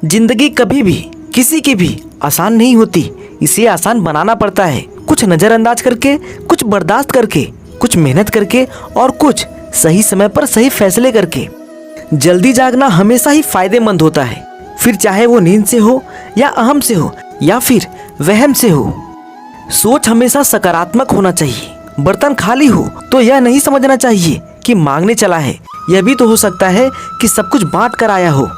जिंदगी कभी भी किसी की भी आसान नहीं होती, इसे आसान बनाना पड़ता है। कुछ नज़रअंदाज करके, कुछ बर्दाश्त करके, कुछ मेहनत करके और कुछ सही समय पर सही फैसले करके। जल्दी जागना हमेशा ही फायदेमंद होता है, फिर चाहे वो नींद से हो या अहम से हो या फिर वहम से हो। सोच हमेशा सकारात्मक होना चाहिए। बर्तन खाली हो तो यह नहीं समझना चाहिए कि मांगने चला है, यह भी तो हो सकता है कि सब कुछ बांट कर आया हो।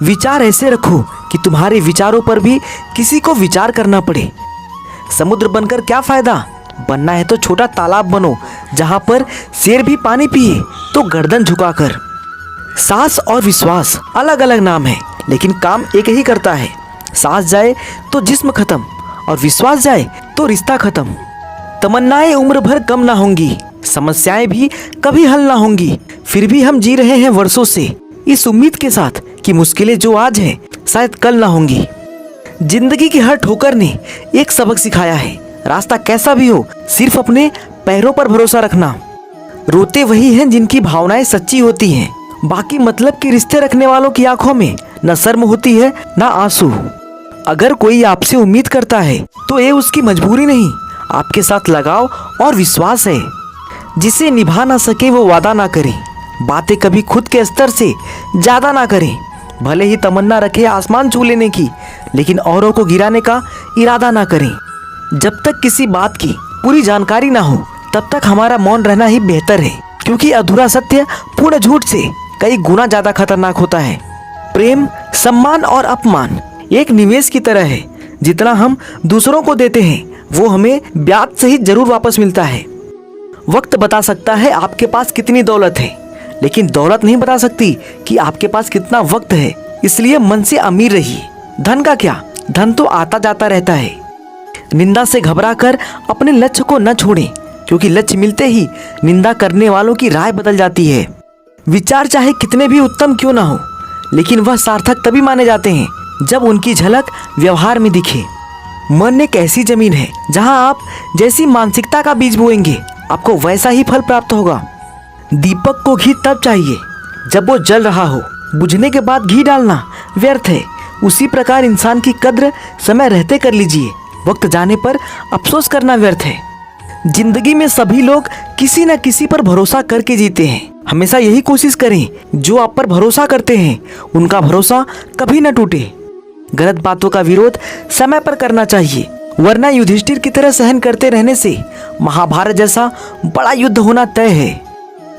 विचार ऐसे रखो कि तुम्हारे विचारों पर भी किसी को विचार करना पड़े। समुद्र बनकर क्या फायदा, बनना है तो छोटा तालाब बनो जहां पर शेर भी पानी पिए तो गर्दन झुकाकर। सांस और विश्वास अलग अलग नाम है, लेकिन काम एक ही करता है। सांस जाए तो जिस्म खत्म और विश्वास जाए तो रिश्ता खत्म। तमन्नाएं उम्र भर कम ना होंगी, समस्याएं भी कभी हल ना होंगी, फिर भी हम जी रहे हैं वर्षों से इस उम्मीद के साथ कि मुश्किलें जो आज हैं शायद कल ना होंगी। जिंदगी की हर ठोकर ने एक सबक सिखाया है, रास्ता कैसा भी हो सिर्फ अपने पैरों पर भरोसा रखना। रोते वही हैं जिनकी भावनाएं सच्ची होती हैं, बाकी मतलब के रिश्ते रखने वालों की आंखों में न शर्म होती है न आंसू। अगर कोई आपसे उम्मीद करता है तो ये उसकी मजबूरी नहीं, आपके साथ लगाव और विश्वास है। जिसे निभा ना सके वो वादा ना करे, बातें कभी खुद के स्तर से ज्यादा ना करें। भले ही तमन्ना रखे आसमान छू लेने की, लेकिन औरों को गिराने का इरादा ना करें। जब तक किसी बात की पूरी जानकारी ना हो तब तक हमारा मौन रहना ही बेहतर है, क्योंकि अधूरा सत्य पूर्ण झूठ से कई गुना ज्यादा खतरनाक होता है। प्रेम, सम्मान और अपमान एक निवेश की तरह है, जितना हम दूसरों को देते हैं वो हमें ब्याज सहित जरूर वापस मिलता है। वक्त बता सकता है आपके पास कितनी दौलत है, लेकिन दौलत नहीं बता सकती कि आपके पास कितना वक्त है। इसलिए मन से अमीर रहिए। धन का क्या, धन तो आता जाता रहता है। निंदा से घबराकर अपने लक्ष्य को न छोड़ें, क्योंकि लक्ष्य मिलते ही निंदा करने वालों की राय बदल जाती है। विचार चाहे कितने भी उत्तम क्यों ना हो, लेकिन वह सार्थक तभी माने जाते हैं जब उनकी झलक व्यवहार में दिखे। मन एक ऐसी जमीन है जहां आप जैसी मानसिकता का बीज बोएंगे आपको वैसा ही फल प्राप्त होगा। दीपक को घी तब चाहिए जब वो जल रहा हो, बुझने के बाद घी डालना व्यर्थ है। उसी प्रकार इंसान की कद्र समय रहते कर लीजिए, वक्त जाने पर अफसोस करना व्यर्थ है। जिंदगी में सभी लोग किसी न किसी पर भरोसा करके जीते हैं। हमेशा यही कोशिश करें जो आप पर भरोसा करते हैं उनका भरोसा कभी न टूटे। गलत बातों का विरोध समय पर करना चाहिए, वरना युधिष्ठिर की तरह सहन करते रहने से महाभारत जैसा बड़ा युद्ध होना तय है।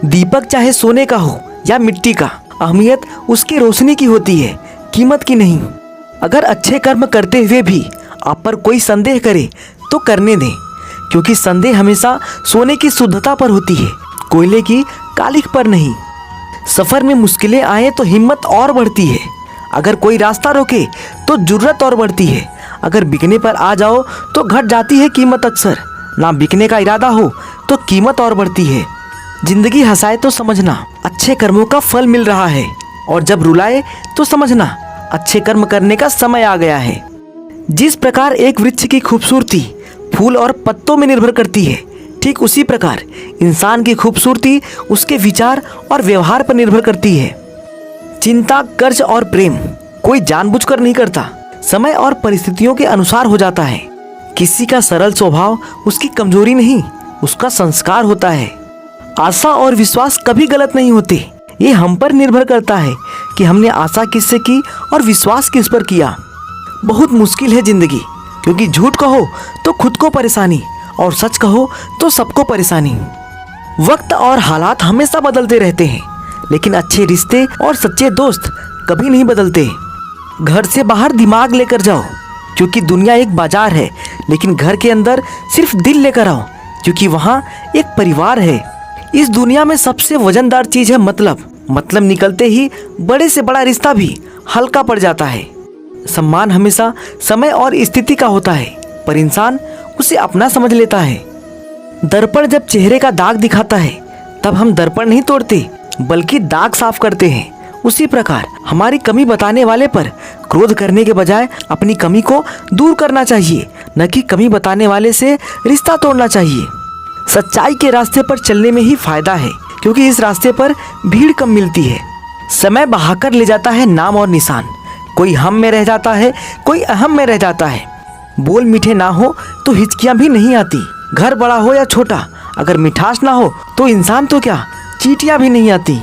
दीपक चाहे सोने का हो या मिट्टी का, अहमियत उसकी रोशनी की होती है, कीमत की नहीं। अगर अच्छे कर्म करते हुए भी आप पर कोई संदेह करे तो करने दें, क्योंकि संदेह हमेशा सोने की शुद्धता पर होती है, कोयले की कालिख पर नहीं। सफर में मुश्किलें आए तो हिम्मत और बढ़ती है। अगर कोई रास्ता रोके तो जुर्रत और बढ़ती है। अगर बिकने पर आ जाओ तो घट जाती है कीमत अक्सर। ना बिकने का इरादा हो तो कीमत और बढ़ती है। जिंदगी हंसाए तो समझना अच्छे कर्मों का फल मिल रहा है, और जब रुलाए तो समझना अच्छे कर्म करने का समय आ गया है। जिस प्रकार एक वृक्ष की खूबसूरती फूल और पत्तों में निर्भर करती है, ठीक उसी प्रकार इंसान की खूबसूरती उसके विचार और व्यवहार पर निर्भर करती है। चिंता, कर्ज और प्रेम कोई जानबूझकर नहीं करता, समय और परिस्थितियों के अनुसार हो जाता है। किसी का सरल स्वभाव उसकी कमजोरी नहीं, उसका संस्कार होता है। आशा और विश्वास कभी गलत नहीं होते, ये हम पर निर्भर करता है कि हमने आशा किससे की और विश्वास किस पर किया। बहुत मुश्किल है जिंदगी, क्योंकि झूठ कहो तो खुद को परेशानी और सच कहो तो सबको परेशानी। वक्त और हालात हमेशा बदलते रहते हैं, लेकिन अच्छे रिश्ते और सच्चे दोस्त कभी नहीं बदलते। घर से बाहर दिमाग लेकर जाओ, क्योंकि दुनिया एक बाजार है, लेकिन घर के अंदर सिर्फ दिल लेकर आओ, क्योंकि वहाँ एक परिवार है। इस दुनिया में सबसे वजनदार चीज है मतलब निकलते ही बड़े से बड़ा रिश्ता भी हल्का पड़ जाता है। सम्मान हमेशा समय और स्थिति का होता है, पर इंसान उसे अपना समझ लेता है। दर्पण जब चेहरे का दाग दिखाता है तब हम दर्पण नहीं तोड़ते, बल्कि दाग साफ करते हैं। उसी प्रकार हमारी कमी बताने वाले पर क्रोध करने के बजाय अपनी कमी को दूर करना चाहिए, न कि कमी बताने वाले से रिश्ता तोड़ना चाहिए। सच्चाई के रास्ते पर चलने में ही फायदा है, क्योंकि इस रास्ते पर भीड़ कम मिलती है। समय बहाकर ले जाता है नाम और निशान, कोई हम में रह जाता है, कोई अहम में रह जाता है। बोल मीठे ना हो तो हिचकियाँ भी नहीं आती। घर बड़ा हो या छोटा, अगर मिठास ना हो तो इंसान तो क्या, चींटियाँ भी नहीं आती।